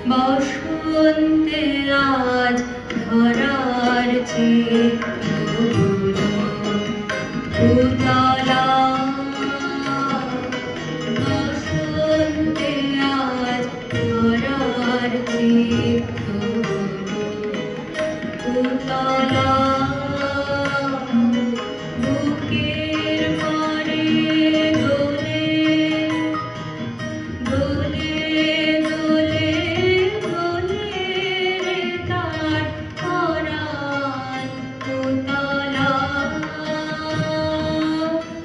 বসন্তে আজ ধরার চেয়ে উতলা বসন্তে আজ ধরার চেয়ে উতলা বুকের পরে দোলে দোলে দোলে দোলে রে তার পরাণ উতলা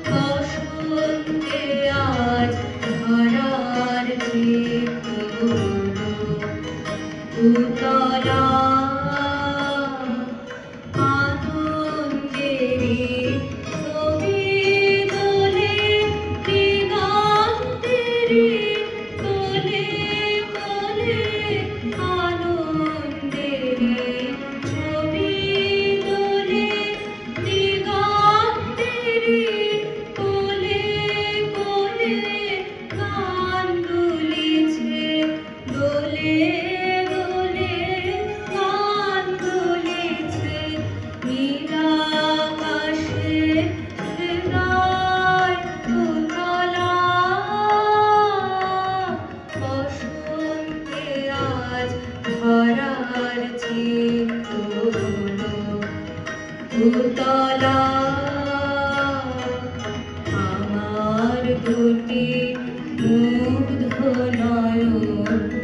বসন্তে আজ ধরার চেয়ে উতলা উতলা আমার দুটি মুগ্ধ নয়ন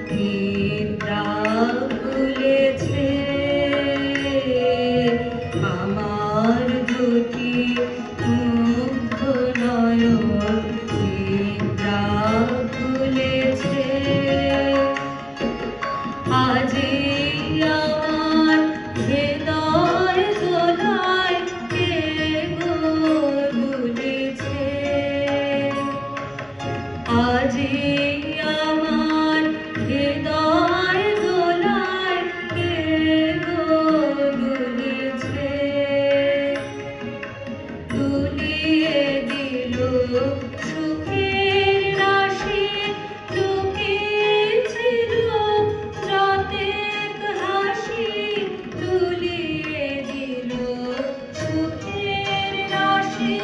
নিদ্রা ভুলেছে আমার দুটি মুগ্ধ নয়ন নিদ্রা ভুলেছে আজি আমার হৃদয় দোলায় কে গো দুলেছে আজি আমার হৃদয় দোলায় কে গো দুলেছে দুলিয়ে দিল সুখের রাশি লুকিয়েছিল যতেক হাসি দুলিয়ে দিল সুখের রাশি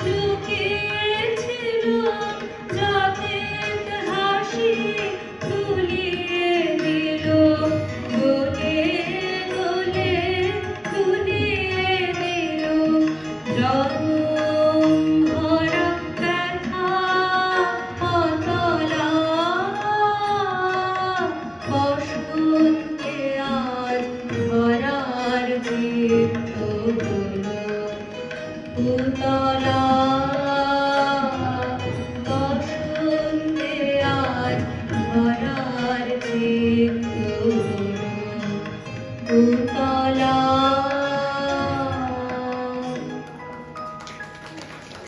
লুকিয়েছিল যতেক হাসি দুলিয়ে দিল গলে গলে দুলিয়ে দিল ভরা ব্যথা অতলা বসন্তে আজ ধরার চিত্ত উতলা বসন্তে আজ ধরার চিত্ত